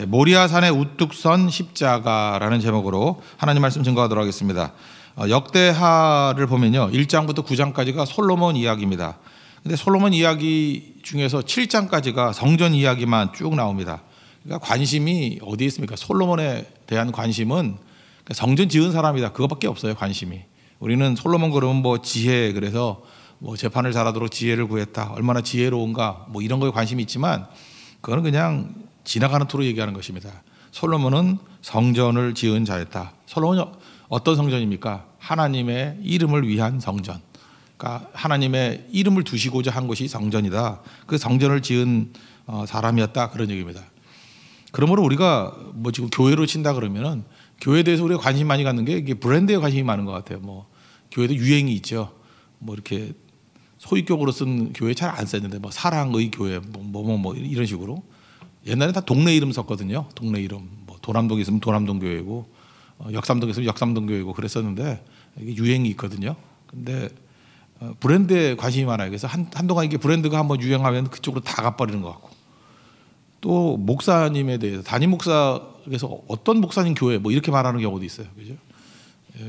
모리아산에 우뚝 선 십자가라는 제목으로 하나님 말씀 증거하도록 하겠습니다. 역대하를 보면요, 1장부터 9장까지가 솔로몬 이야기입니다. 근데 솔로몬 이야기 중에서 7장까지가 성전 이야기만 쭉 나옵니다. 그러니까 관심이 어디에 있습니까? 솔로몬에 대한 관심은 성전 지은 사람이다, 그거밖에 없어요. 관심이. 우리는 솔로몬 그러면 뭐 지혜, 그래서 뭐 재판을 잘하도록 지혜를 구했다, 얼마나 지혜로운가, 뭐 이런 거에 관심이 있지만 그거는 그냥 지나가는 투로 얘기하는 것입니다. 솔로몬은 성전을 지은 자였다. 솔로몬이 어떤 성전입니까? 하나님의 이름을 위한 성전. 그러니까 하나님의 이름을 두시고자 한 것이 성전이다. 그 성전을 지은 사람이었다, 그런 얘기입니다. 그러므로 우리가 뭐 지금 교회로 친다 그러면은 교회에 대해서 우리가 관심 많이 갖는 게 이게 브랜드에 관심이 많은 것 같아요. 뭐 교회도 유행이 있죠. 뭐 이렇게 소위격으로 쓴 교회 잘 안 쓰는데 뭐 사랑의 교회 뭐 이런 식으로. 옛날에 다 동네 이름 썼거든요. 동네 이름. 뭐 도남동에 있으면 도남동 교회고, 역삼동에 있으면 역삼동 교회고 그랬었는데 이게 유행이 있거든요. 근데 브랜드에 관심이 많아요. 그래서 한동안 이게 브랜드가 한번 유행하면 그쪽으로 다 가버리는 것 같고, 또 목사님에 대해서 담임 목사에서 어떤 목사님 교회 뭐 이렇게 말하는 경우도 있어요. 그죠?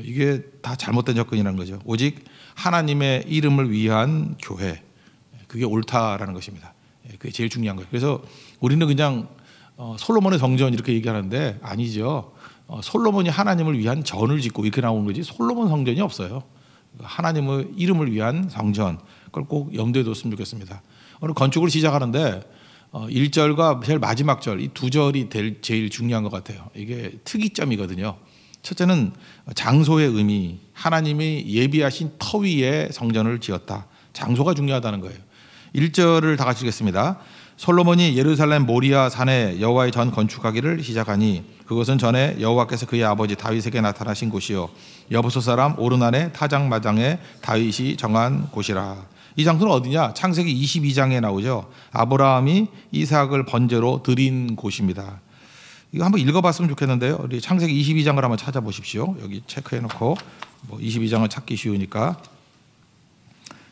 이게 다 잘못된 접근이라는 거죠. 오직 하나님의 이름을 위한 교회, 그게 옳다라는 것입니다. 그게 제일 중요한 거예요. 그래서 우리는 그냥 솔로몬의 성전 이렇게 얘기하는데 아니죠. 솔로몬이 하나님을 위한 전을 짓고 이렇게 나오는 거지 솔로몬 성전이 없어요. 하나님의 이름을 위한 성전, 그걸 꼭 염두에 뒀으면 좋겠습니다. 오늘 건축을 시작하는데 1절과 제일 마지막 절, 이 두 절이 제일 중요한 것 같아요. 이게 특이점이거든요. 첫째는 장소의 의미, 하나님이 예비하신 터 위에 성전을 지었다. 장소가 중요하다는 거예요. 1절을 다 같이 읽겠습니다. 솔로몬이 예루살렘 모리아 산에 여호와의 전 건축하기를 시작하니 그것은 전에 여호와께서 그의 아버지 다윗에게 나타나신 곳이요 여부소 사람 오르난의 타작마당에 다윗이 정한 곳이라. 이 장소는 어디냐? 창세기 22장에 나오죠. 아브라함이 이삭을 번제로 드린 곳입니다. 이거 한번 읽어봤으면 좋겠는데요. 우리 창세기 22장을 한번 찾아보십시오. 여기 체크해놓고, 뭐 22장은 찾기 쉬우니까.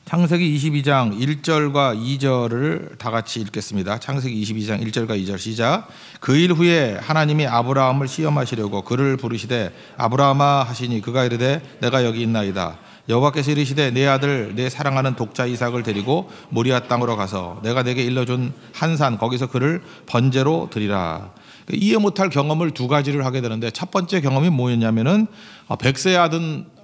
창세기 22장 1절과 2절을 다 같이 읽겠습니다. 창세기 22장 1절과 2절 시작. 그 일 후에 하나님이 아브라함을 시험하시려고 그를 부르시되 아브라함아 하시니 그가 이르되 내가 여기 있나이다. 여호와께서 이르시되 내 아들 내 사랑하는 독자 이삭을 데리고 모리아 땅으로 가서 내가 내게 일러준 한 산 거기서 그를 번제로 드리라. 이해 못할 경험을 두 가지를 하게 되는데, 첫 번째 경험이 뭐였냐면은 100세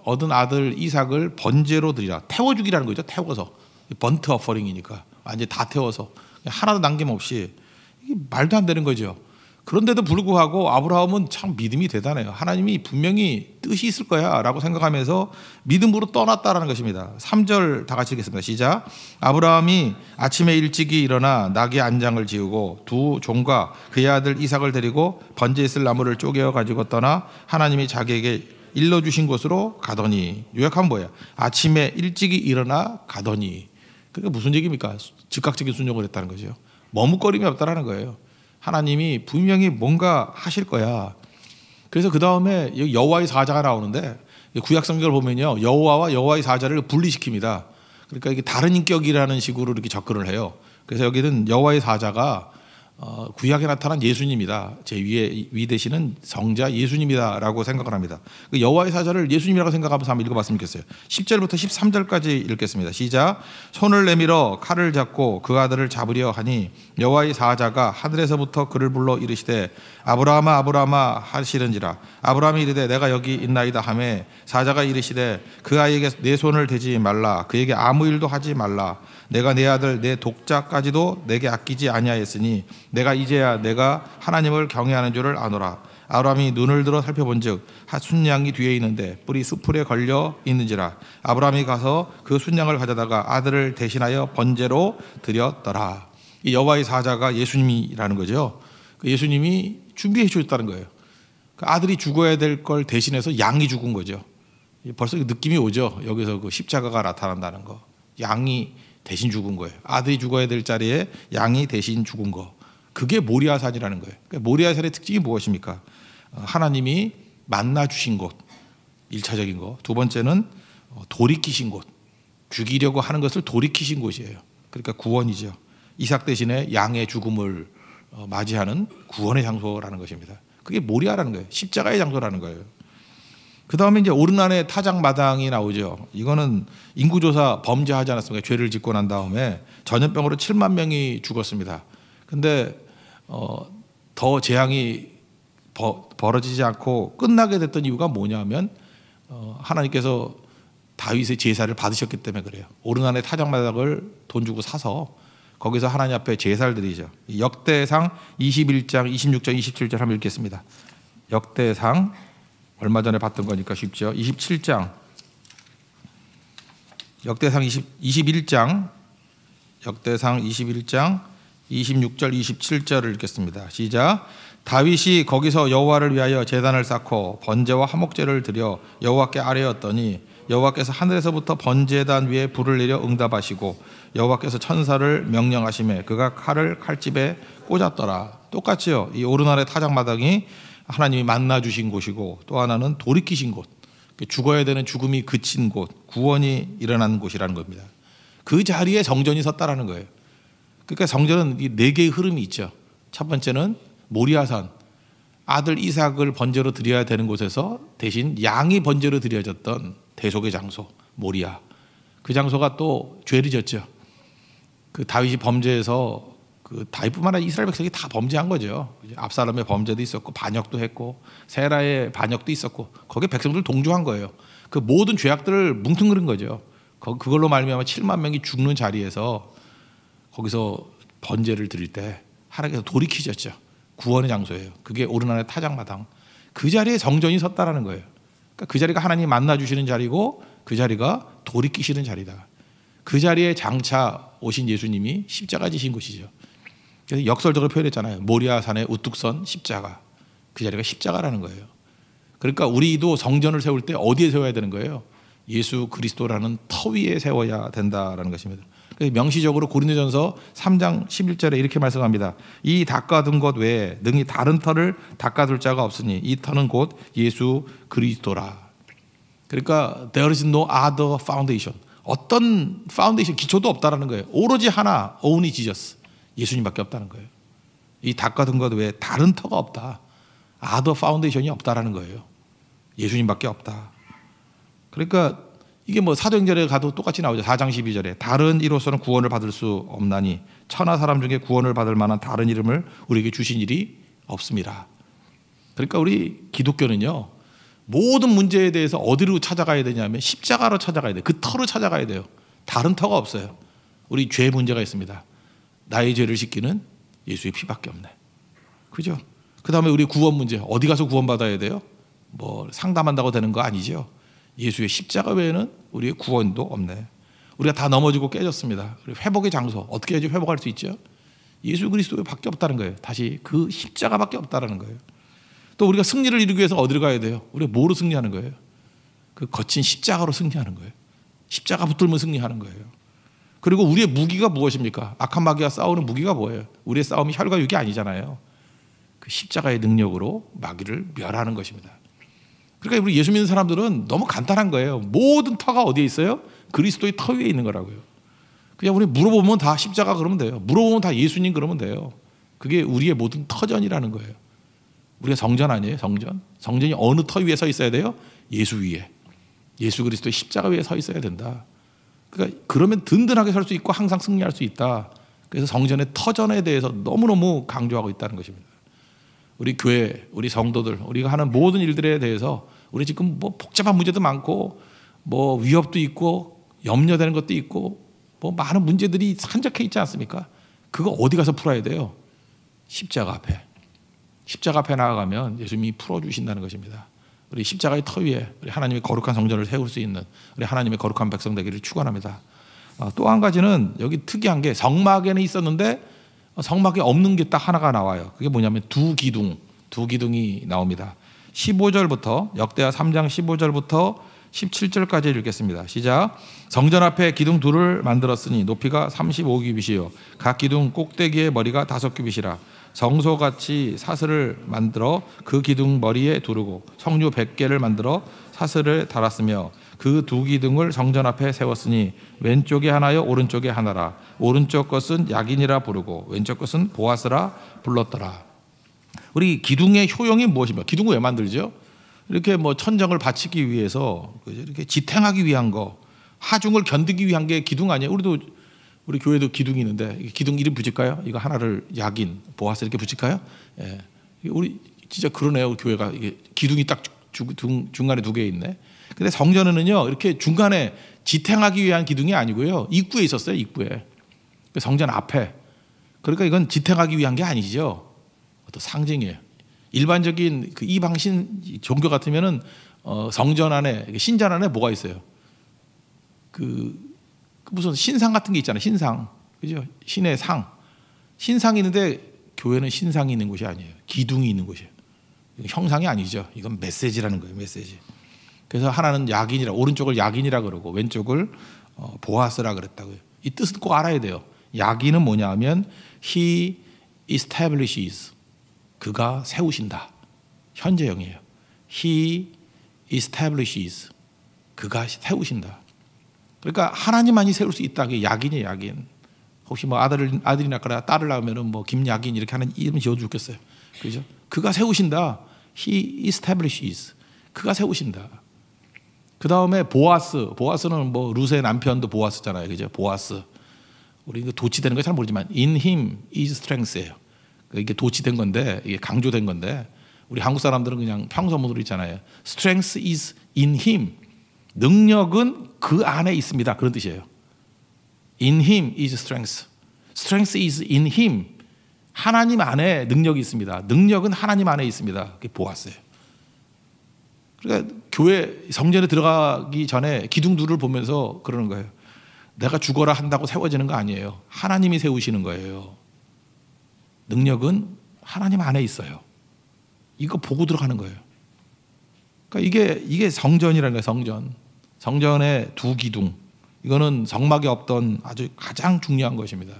얻은 아들 이삭을 번제로 드리라. 태워 죽이라는 거죠. 태워서. 번트 어퍼링이니까 완전히 다 태워서 하나도 남김없이. 이게 말도 안 되는 거죠. 그런데도 불구하고 아브라함은 참 믿음이 대단해요. 하나님이 분명히 뜻이 있을 거야 라고 생각하면서 믿음으로 떠났다라는 것입니다. 3절 다 같이 읽겠습니다. 시작. 아브라함이 아침에 일찍이 일어나 나귀 안장을 지우고 두 종과 그의 아들 이삭을 데리고 번제 있을 나무를 쪼개어 가지고 떠나 하나님이 자기에게 일러주신 곳으로 가더니. 요약하면 뭐야? 아침에 일찍이 일어나 가더니. 그러니까 무슨 얘기입니까? 즉각적인 순종을 했다는 거죠. 머뭇거림이 없다라는 거예요. 하나님이 분명히 뭔가 하실 거야. 그래서 그 다음에 여호와의 사자가 나오는데, 구약 성경을 보면요, 여호와와 여호와의 사자를 분리시킵니다. 그러니까 이게 다른 인격이라는 식으로 이렇게 접근을 해요. 그래서 여기는 여호와의 사자가 구약에 나타난 예수님이다. 제 위 되시는 성자 예수님이다라고 생각을 합니다. 그 여호와의 사자를 예수님이라고 생각하면서 한번 읽어봤으면 좋겠어요. 10절부터 13절까지 읽겠습니다. 시작. 손을 내밀어 칼을 잡고 그 아들을 잡으려 하니 여호와의 사자가 하늘에서부터 그를 불러 이르시되 아브라함아 아브라함아 하시는지라. 아브라함이 이르되 내가 여기 있나이다 하매 사자가 이르시되 그 아이에게 내 손을 대지 말라. 그에게 아무 일도 하지 말라. 내가 내 아들 내 독자까지도 내게 아끼지 아니하였으니 내가 이제야 내가 하나님을 경외하는 줄을 아노라. 아브라함이 눈을 들어 살펴본즉 순양이 뒤에 있는데 뿔이 수풀에 걸려 있는지라. 아브라함이 가서 그 순양을 가져다가 아들을 대신하여 번제로 드렸더라. 이 여호와의 사자가 예수님이라는 거죠. 예수님이 준비해 주셨다는 거예요. 아들이 죽어야 될 걸 대신해서 양이 죽은 거죠. 벌써 느낌이 오죠. 여기서 그 십자가가 나타난다는 거. 양이 대신 죽은 거예요. 아들이 죽어야 될 자리에 양이 대신 죽은 거. 그게 모리아산이라는 거예요. 그러니까 모리아산의 특징이 무엇입니까? 하나님이 만나 주신 곳, 1차적인 거. 두 번째는 돌이키신 곳, 죽이려고 하는 것을 돌이키신 곳이에요. 그러니까 구원이죠. 이삭 대신에 양의 죽음을 맞이하는 구원의 장소라는 것입니다. 그게 모리아라는 거예요. 십자가의 장소라는 거예요. 그 다음에 이제 오르난의 타작마당이 나오죠. 이거는 인구조사 범죄하지 않았습니까? 죄를 짓고 난 다음에 전염병으로 7만 명이 죽었습니다. 근데 더 재앙이 벌어지지 않고 끝나게 됐던 이유가 뭐냐면 하나님께서 다윗의 제사를 받으셨기 때문에 그래요. 오르난의 타작마당을 돈 주고 사서 거기서 하나님 앞에 제사를 드리죠. 역대상 21장 26절 27절 한번 읽겠습니다. 역대상 얼마 전에 봤던 거니까 쉽죠. 27장 역대상 21장 26절 27절을 읽겠습니다. 시작. 다윗이 거기서 여호와를 위하여 제단을 쌓고 번제와 화목제를 드려 여호와께 아뢰었더니 여호와께서 하늘에서부터 번제단 위에 불을 내려 응답하시고 여호와께서 천사를 명령하시매 그가 칼을 칼집에 꽂았더라. 똑같이요. 이 오르날의 타작마당이 하나님이 만나 주신 곳이고 또 하나는 돌이키신 곳, 죽어야 되는 죽음이 그친 곳, 구원이 일어난 곳이라는 겁니다. 그 자리에 성전이 섰다라는 거예요. 그러니까 성전은 이 네 개의 흐름이 있죠. 첫 번째는 모리아산, 아들 이삭을 번제로 드려야 되는 곳에서 대신 양이 번제로 드려졌던 대속의 장소 모리아. 그 장소가 또 죄를 졌죠. 그 다윗이 범죄해서 그 다윗뿐만 아니라 이스라엘 백성이 다 범죄한 거죠. 압살롬의 범죄도 있었고 반역도 했고 세라의 반역도 있었고 거기에 백성들 동조한 거예요. 그 모든 죄악들을 뭉뚱그린 거죠. 그걸로 말미암아 7만 명이 죽는 자리에서 거기서 번제를 드릴 때 하나님께서 돌이키셨죠. 구원의 장소예요. 그게 오르난의 타작마당. 그 자리에 성전이 섰다라는 거예요. 그러니까 그 자리가 하나님이 만나 주시는 자리고 그 자리가 돌이키시는 자리다. 그 자리에 장차 오신 예수님이 십자가 지신 곳이죠. 그래서 역설적으로 표현했잖아요. 모리아산의 우뚝 선 십자가. 그 자리가 십자가라는 거예요. 그러니까 우리도 성전을 세울 때 어디에 세워야 되는 거예요? 예수 그리스도라는 터 위에 세워야 된다라는 것입니다. 그래서 명시적으로 고린도전서 3장 11절에 이렇게 말씀합니다. 이 닦아둔 것 외에 능히 다른 터를 닦아둘 자가 없으니 이 터는 곧 예수 그리스도라. 그러니까 there is no other foundation. 어떤 파운데이션 기초도 없다라는 거예요. 오로지 하나, only Jesus. 예수님밖에 없다는 거예요. 이 닦아둔 것 외에 다른 터가 없다. other foundation이 없다라는 거예요. 예수님밖에 없다. 그러니까 이게 뭐 사도행전에 가도 똑같이 나오죠. 4장 12절에 다른 이로서는 구원을 받을 수 없나니 천하 사람 중에 구원을 받을 만한 다른 이름을 우리에게 주신 일이 없습니다. 그러니까 우리 기독교는요, 모든 문제에 대해서 어디로 찾아가야 되냐면 십자가로 찾아가야 돼요. 그 터로 찾아가야 돼요. 다른 터가 없어요. 우리 죄 문제가 있습니다. 나의 죄를 씻기는 예수의 피밖에 없네. 그죠? 그 다음에 우리 구원 문제, 어디 가서 구원받아야 돼요? 뭐 상담한다고 되는 거 아니죠. 예수의 십자가 외에는 우리의 구원도 없네. 우리가 다 넘어지고 깨졌습니다. 회복의 장소, 어떻게 해야지 회복할 수 있죠? 예수 그리스도밖에 없다는 거예요. 다시 그 십자가밖에 없다는 거예요. 또 우리가 승리를 이루기 위해서 어디로 가야 돼요? 우리가 뭐로 승리하는 거예요? 그 거친 십자가로 승리하는 거예요. 십자가 붙들면 승리하는 거예요. 그리고 우리의 무기가 무엇입니까? 악한 마귀와 싸우는 무기가 뭐예요? 우리의 싸움이 혈과 육이 아니잖아요. 그 십자가의 능력으로 마귀를 멸하는 것입니다. 그러니까 우리 예수 믿는 사람들은 너무 간단한 거예요. 모든 터가 어디에 있어요? 그리스도의 터 위에 있는 거라고요. 그냥 우리 물어보면 다 십자가 그러면 돼요. 물어보면 다 예수님 그러면 돼요. 그게 우리의 모든 터전이라는 거예요. 우리가 성전 아니에요? 성전? 성전이 어느 터 위에 서 있어야 돼요? 예수 위에. 예수 그리스도의 십자가 위에 서 있어야 된다. 그러니까 그러면 든든하게 설 수 있고 항상 승리할 수 있다. 그래서 성전의 터전에 대해서 너무너무 강조하고 있다는 것입니다. 우리 교회, 우리 성도들, 우리가 하는 모든 일들에 대해서 우리 지금 뭐 복잡한 문제도 많고 뭐 위협도 있고 염려되는 것도 있고 뭐 많은 문제들이 산적해 있지 않습니까? 그거 어디 가서 풀어야 돼요? 십자가 앞에. 십자가 앞에 나아가면 예수님이 풀어주신다는 것입니다. 우리 십자가의 터 위에 우리 하나님의 거룩한 성전을 세울 수 있는 우리 하나님의 거룩한 백성 되기를 축원합니다. 또 한 가지는 여기 특이한 게 성막에는 있었는데 성막에 없는 게 딱 하나가 나와요. 그게 뭐냐면 두 기둥이 나옵니다. 15절부터 역대하 3장 15절부터 17절까지 읽겠습니다. 시작. 성전 앞에 기둥 둘을 만들었으니 높이가 35규빗이요 각 기둥 꼭대기의 머리가 5규빗이라 성소같이 사슬을 만들어 그 기둥 머리에 두르고 성류 100개를 만들어 사슬을 달았으며 그 그 두 기둥을 성전 앞에 세웠으니 왼쪽에 하나요 오른쪽에 하나라. 오른쪽 것은 야긴이라 부르고 왼쪽 것은 보아스라 불렀더라. 우리 기둥의 효용이 무엇입니까? 기둥을 왜 만들죠? 이렇게 뭐 천정을 바치기 위해서 이렇게 지탱하기 위한 거, 하중을 견디기 위한 게 기둥 아니에요? 우리 교회도 기둥이 있는데 기둥 이름 붙일까요? 이거 하나를 야긴, 보아스 이렇게 붙일까요? 예. 우리 진짜 그러네요. 우리 교회가 이게 기둥이 딱 중간에 두 개 있네. 근데 성전에는요 이렇게 중간에 지탱하기 위한 기둥이 아니고요 입구에 있었어요. 입구에 성전 앞에. 그러니까 이건 지탱하기 위한 게 아니죠. 어떤 상징이에요. 일반적인 그 이방신 종교 같으면은 성전 안에 신전 안에 뭐가 있어요? 그 무슨 신상 같은 게 있잖아요. 신상, 그죠? 신의 상, 신상이 있는데 교회는 신상이 있는 곳이 아니에요. 기둥이 있는 곳이에요. 형상이 아니죠. 이건 메시지라는 거예요. 메시지. 그래서 하나는 야긴이라, 오른쪽을 야긴이라 그러고 왼쪽을 보아스라 그랬다고요. 이 뜻은 꼭 알아야 돼요. 야긴은 뭐냐 하면 He establishes, 그가 세우신다. 현재형이에요. He establishes, 그가 세우신다. 그러니까 하나님만이 세울 수 있다. 그게 야긴이에요. 야긴. 혹시 뭐 아들이 낳거나 딸을 낳으면은 뭐 김야긴 이렇게 하는 이름 지어도 좋겠어요. 그죠? 그가 세우신다. He establishes, 그가 세우신다. 그 다음에 보아스는 뭐 루스의 남편도 보아스잖아요. 그죠? 보아스. 우리 이거 도치되는 거 잘 모르지만 in him is strength예요. 이게 도치된 건데, 이게 강조된 건데, 우리 한국 사람들은 그냥 평소문으로 있잖아요. strength is in him. 능력은 그 안에 있습니다. 그런 뜻이에요. In him is strength. Strength is in him. 하나님 안에 능력이 있습니다. 능력은 하나님 안에 있습니다. 그게 보았어요. 그러니까 교회 성전에 들어가기 전에 기둥들을 보면서 그러는 거예요. 내가 죽어라 한다고 세워지는 거 아니에요. 하나님이 세우시는 거예요. 능력은 하나님 안에 있어요. 이거 보고 들어가는 거예요. 그러니까 이게 성전이라는 거예요. 성전. 성전의 두 기둥. 이거는 성막에 없던 아주 가장 중요한 것입니다.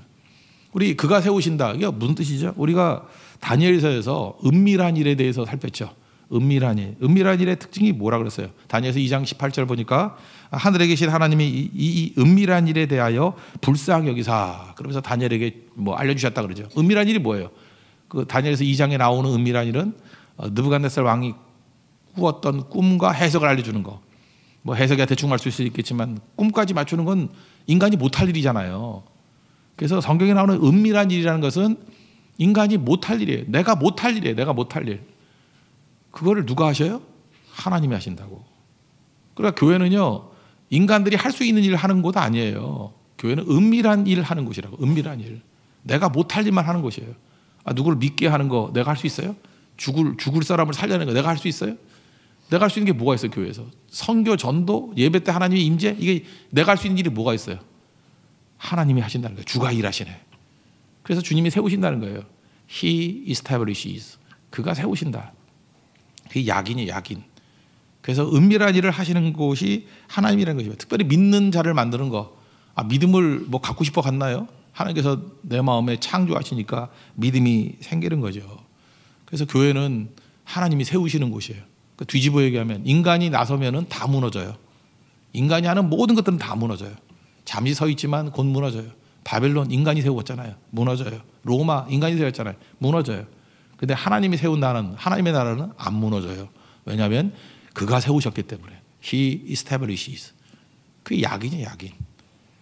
우리 그가 세우신다. 이게 무슨 뜻이죠? 우리가 다니엘서에서 은밀한 일에 대해서 살폈죠. 은밀한 일. 은밀한 일의 특징이 뭐라 그랬어요? 다니엘서 2장 18절 보니까 하늘에 계신 하나님이 이 은밀한 일에 대하여 불쌍히 여기사. 그러면서 다니엘에게 뭐 알려주셨다 그러죠. 은밀한 일이 뭐예요? 그 다니엘서 2장에 나오는 은밀한 일은 느부갓네살 왕이 꾸었던 꿈과 해석을 알려주는 거. 뭐 해석이 대충 맞출 수 있겠지만 꿈까지 맞추는 건 인간이 못할 일이잖아요. 그래서 성경에 나오는 은밀한 일이라는 것은 인간이 못할 일이에요. 내가 못할 일이에요. 내가 못할 일. 그거를 누가 하셔요? 하나님이 하신다고. 그러니까 교회는요, 인간들이 할 수 있는 일을 하는 곳 아니에요. 교회는 은밀한 일을 하는 곳이라고. 은밀한 일. 내가 못할 일만 하는 곳이에요. 누구를 믿게 하는 거 내가 할 수 있어요? 죽을 사람을 살려내는 거 내가 할 수 있어요? 내가 할 수 있는 게 뭐가 있어요? 교회에서 선교, 전도, 예배 때 하나님의 임재, 이게 내가 할 수 있는 일이 뭐가 있어요? 하나님이 하신다는 거예요. 주가 일하시네. 그래서 주님이 세우신다는 거예요. He establishes, 그가 세우신다. 그게 야긴이에요. 야긴. 그래서 은밀한 일을 하시는 곳이 하나님이라는 것이죠. 특별히 믿는 자를 만드는 거. 믿음을 뭐 갖고 싶어 갔나요? 하나님께서 내 마음에 창조하시니까 믿음이 생기는 거죠. 그래서 교회는 하나님이 세우시는 곳이에요. 뒤집어 얘기하면 인간이 나서면은 다 무너져요. 인간이 하는 모든 것들은 다 무너져요. 잠시 서 있지만 곧 무너져요. 바벨론 인간이 세웠잖아요. 무너져요. 로마 인간이 세웠잖아요. 무너져요. 근데 하나님이 세운 나라는, 하나님의 나라는 안 무너져요. 왜냐하면 그가 세우셨기 때문에. He establishes. 그게 야긴이에요. 야긴.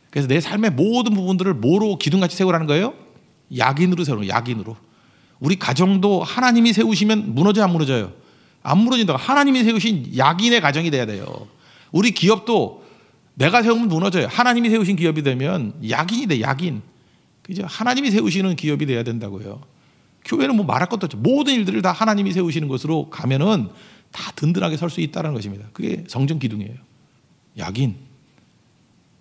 그래서 내 삶의 모든 부분들을 뭐로 기둥같이 세우라는 거예요? 야긴으로 세우는 거예요. 야긴으로. 우리 가정도 하나님이 세우시면 무너져요? 안 무너져요? 안 무너진다고. 하나님이 세우신 야긴의 가정이 돼야 돼요. 우리 기업도 내가 세우면 무너져요. 하나님이 세우신 기업이 되면 야긴이 돼. 야긴. 그죠? 하나님이 세우시는 기업이 돼야 된다고요. 교회는 뭐 말할 것도 없죠. 모든 일들을 다 하나님이 세우시는 것으로 가면은 다 든든하게 설 수 있다는 것입니다. 그게 성전 기둥이에요. 야긴.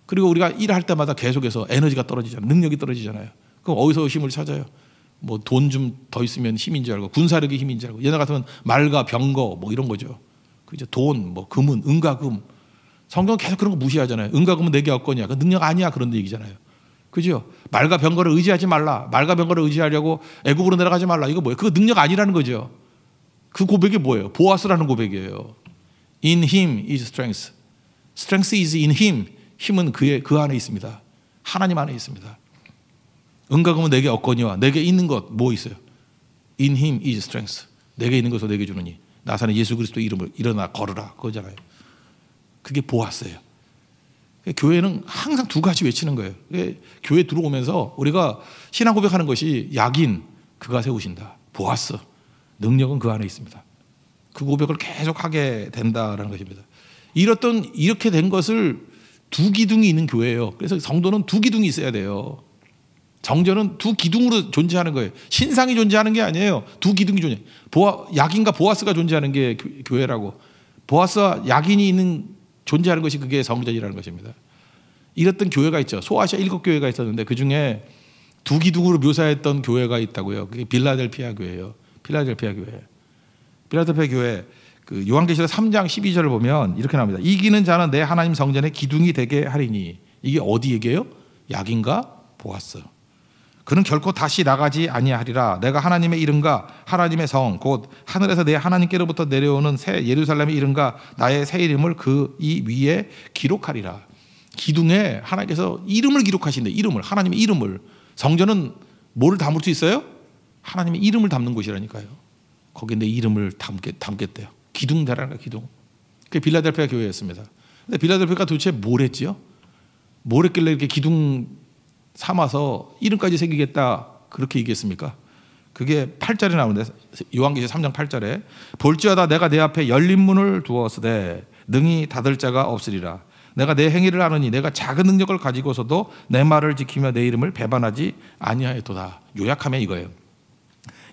그리고 우리가 일할 때마다 계속해서 에너지가 떨어지잖아요. 능력이 떨어지잖아요. 그럼 어디서 힘을 찾아요? 뭐 돈 좀 더 있으면 힘인 줄 알고, 군사력이 힘인 줄 알고, 옛날 같으면 말과 병거 뭐 이런 거죠. 그죠? 돈, 뭐 금은, 은가금. 성경은 계속 그런 거 무시하잖아요. 은가금은 내게 없거냐. 그 능력 아니야. 그런 얘기잖아요. 그죠? 말과 병거를 의지하지 말라. 말과 병거를 의지하려고 애굽으로 내려가지 말라. 이거 뭐예요? 그거 능력 아니라는 거죠. 그 고백이 뭐예요? 보아스라는 고백이에요. In him is strength. Strength is in him. 힘은 그 안에 있습니다. 하나님 안에 있습니다. 은과 금은 내게 없거니와 내게 있는 것 뭐 있어요? In him is strength. 내게 있는 것을 내게 주느니 나사는 예수 그리스도 이름을 일어나 걸으라 그거잖아요. 그게 보았어요. 교회는 항상 두 가지 외치는 거예요. 교회 들어오면서 우리가 신앙 고백하는 것이 약인 그가 세우신다. 보았어. 능력은 그 안에 있습니다. 그 고백을 계속 하게 된다라는 것입니다. 이렇게 된 것을 두 기둥이 있는 교회예요. 그래서 성도는 두 기둥이 있어야 돼요. 정전은 두 기둥으로 존재하는 거예요. 신상이 존재하는 게 아니에요. 두 기둥이 존재. 약인과 보아스가 존재하는 게 교회라고. 보아스와 약인이 존재하는 것이 그게 성전이라는 것입니다. 이랬던 교회가 있죠. 소아시아 7교회가 있었는데 그 중에 두 기둥으로 묘사했던 교회가 있다고요. 그게 빌라델피아 교회예요. 필라델피아 교회. 그 요한계시록 3장 12절을 보면 이렇게 나옵니다. 이기는 자는 내 하나님 성전의 기둥이 되게 하리니. 이게 어디 얘기예요? 약인과 보아스. 그는 결코 다시 나가지 아니하리라. 내가 하나님의 이름과 하나님의 성 곧 하늘에서 내 하나님께로부터 내려오는 새 예루살렘의 이름과 나의 새 이름을 그 이 위에 기록하리라. 기둥에 하나님께서 이름을 기록하신대. 이름을, 하나님의 이름을. 성전은 뭐를 담을 수 있어요? 하나님의 이름을 담는 곳이라니까요. 거기에 내 이름을 담겠대요. 기둥 대라는 거야, 기둥. 그게 빌라델피아 교회였습니다. 근데 빌라델피아가 도대체 뭘 했지요? 뭘 했길래 이렇게 기둥 삼아서 이름까지 새기겠다 그렇게 얘기했습니까? 그게 8절에 나오는데 요한계시록 3장 8절에 볼지어다 내가 내 앞에 열린 문을 두었으되 능히 닫을 자가 없으리라. 내가 내 행위를 아느니 내가 작은 능력을 가지고서도 내 말을 지키며 내 이름을 배반하지 아니하였도다. 요약하면 이거예요.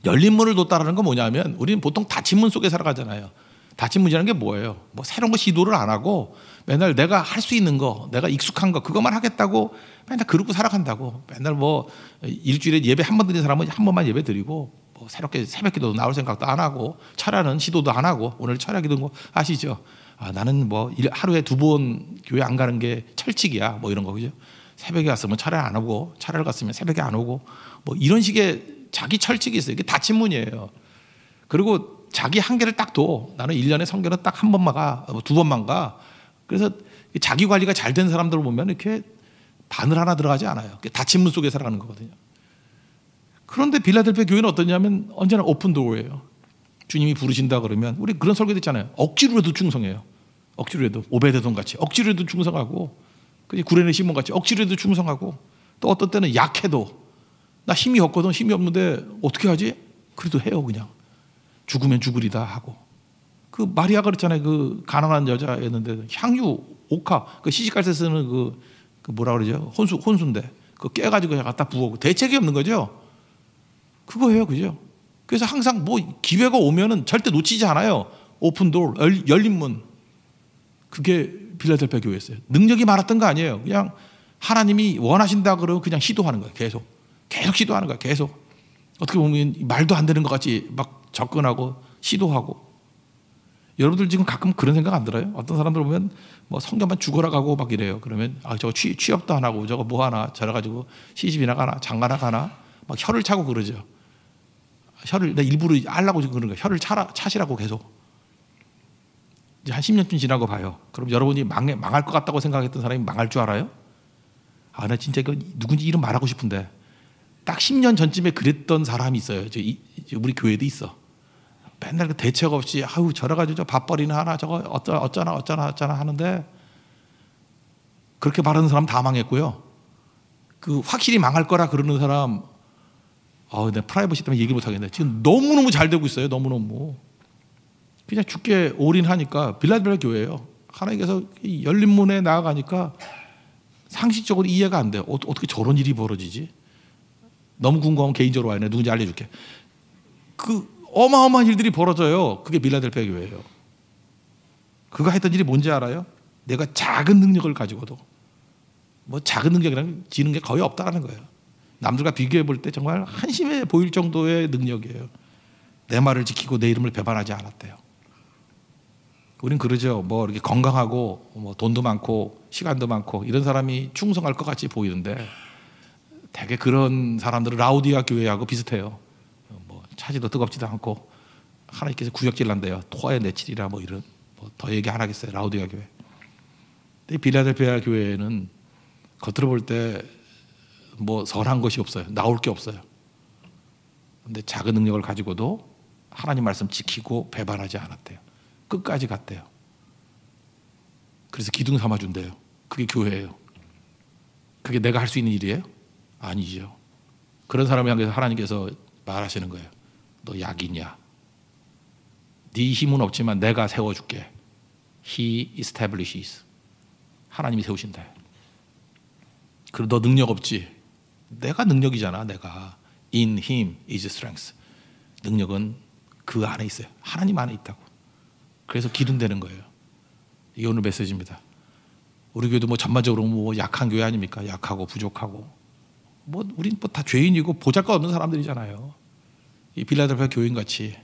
열린 문을 뒀다라는 건 뭐냐면 우리는 보통 닫힌 문 속에 살아가잖아요. 닫힌 문이라는 게 뭐예요? 뭐 새로운 거 시도를 안 하고 맨날 내가 할 수 있는 거, 내가 익숙한 거 그것만 하겠다고 맨날 그러고 살아간다고. 맨날 뭐 일주일에 예배 한 번 드리는 사람은 한 번만 예배 드리고 뭐 새롭게 새벽기도 나올 생각도 안 하고 철야는 시도도 안 하고 오늘 철야기도 아시죠? 나는 뭐 하루에 2번 교회 안 가는 게 철칙이야 뭐 이런 거 그죠? 새벽에 갔으면 철야 안 오고 철야를 갔으면 새벽에 안 오고 뭐 이런 식의 자기 철칙이 있어요. 이게 닫힌 문이에요. 그리고 자기 한계를 딱 둬. 나는 1년에 성경은 딱 한 번만 가, 2번만 가. 그래서 자기 관리가 잘 된 사람들을 보면 이렇게 바늘 하나 들어가지 않아요. 닫힌 문 속에 살아가는 거거든요. 그런데 빌라델피아 교회는 어떠냐면 언제나 오픈 도어예요. 주님이 부르신다 그러면 우리 그런 설교도 있잖아요. 억지로라도 충성해요. 억지로라도 오베데돔 같이 억지로라도 충성하고 구레네 시몬 같이 억지로라도 충성하고 또 어떤 때는 약해도 나 힘이 없거든. 힘이 없는데 어떻게 하지? 그래도 해요. 그냥 죽으면 죽으리다 하고. 그 마리아가 그랬잖아요. 그 가난한 여자였는데 향유 옥화 그 시집갈 때 쓰는 그 뭐라 그러죠? 혼수인데 그 깨가지고 갖다 부어. 대책이 없는 거죠. 그거예요, 그죠? 그래서 항상 뭐 기회가 오면은 절대 놓치지 않아요. 오픈 도어, 열린 문. 그게 빌라델피아 교회였어요. 능력이 많았던 거 아니에요. 그냥 하나님이 원하신다 그러면 그냥 시도하는 거예요. 계속 시도하는 거예요. 계속. 어떻게 보면 말도 안 되는 것 같이 막 접근하고 시도하고. 여러분들 지금 가끔 그런 생각 안 들어요? 어떤 사람들 보면 뭐 성경만 죽어라 가고 막 이래요. 그러면 저거 취업도 안 하고 저거 뭐 하나 저래가지고 시집이나 가나 장가나 가나 막 혀를 차고 그러죠. 혀를 내 일부러 하려고 지금 그런 거예요. 혀를 차시라고 계속. 이제 한 10년쯤 지나고 봐요. 그럼 여러분이 망할 것 같다고 생각했던 사람이 망할 줄 알아요? 나 진짜 누군지 이름 말하고 싶은데 딱 10년 전쯤에 그랬던 사람이 있어요. 우리 교회도 있어. 맨날 그 대책 없이 저래가지고 저 밥벌이나 하나 저거 어쩌나 하는데 그렇게 바라는 사람 다 망했고요. 그 확실히 망할 거라 그러는 사람 내 프라이버시 때문에 얘기 못 하겠네. 지금 너무너무 잘 되고 있어요. 너무너무. 그냥 죽게 올인하니까 빌라델피아 교회예요. 하나님께서 열린 문에 나아가니까 상식적으로 이해가 안 돼요. 어떻게 저런 일이 벌어지지? 너무 궁금하면 개인적으로 와요. 내가 누군지 알려줄게. 그 어마어마한 일들이 벌어져요. 그게 빌라델피아 교회예요. 그가 했던 일이 뭔지 알아요? 내가 작은 능력을 가지고도 뭐 작은 능력이라는 지는 게 거의 없다라는 거예요. 남들과 비교해 볼 때 정말 한심해 보일 정도의 능력이에요. 내 말을 지키고 내 이름을 배반하지 않았대요. 우린 그러죠. 뭐 이렇게 건강하고 뭐 돈도 많고 시간도 많고 이런 사람이 충성할 것 같이 보이는데 되게 그런 사람들은 라우디아 교회하고 비슷해요. 뭐 차지도 뜨겁지도 않고 하나님께서 구역질 난대요. 토하에 내치리라 뭐 이런 뭐 더 얘기 안 하겠어요. 라우디아 교회. 빌라델피아 교회는 겉으로 볼 때 뭐 선한 것이 없어요. 나올 게 없어요. 근데 작은 능력을 가지고도 하나님 말씀 지키고 배반하지 않았대요. 끝까지 갔대요. 그래서 기둥 삼아 준대요. 그게 교회예요. 그게 내가 할 수 있는 일이에요? 아니죠. 그런 사람을 향해서 하나님께서 말하시는 거예요. 너 약이냐? 네 힘은 없지만 내가 세워줄게. He establishes. 하나님이 세우신다. 그리고 너 능력 없지? 내가 능력이잖아. 내가 In Him is strength. 능력은 그 안에 있어요. 하나님 안에 있다고. 그래서 기름되는 거예요. 이게 오늘 메시지입니다. 우리 교회도 뭐 전반적으로 뭐 약한 교회 아닙니까? 약하고 부족하고 뭐 우린 뭐 다 죄인이고 보잘것없는 사람들이잖아요. 이 빌라델피아 교인 같이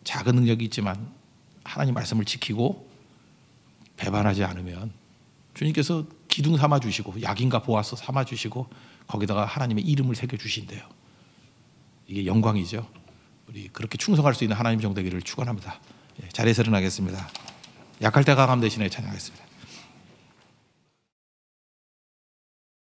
작은 능력이 있지만 하나님 말씀을 지키고 배반하지 않으면 주님께서 기둥 삼아 주시고 약인가 보아서 삼아 주시고 거기다가 하나님의 이름을 새겨 주신대요. 이게 영광이죠. 우리 그렇게 충성할 수 있는 하나님 종 되기를 축원합니다. 자리에서 일어나겠습니다. 약할 때 강함 대신에 찬양하겠습니다.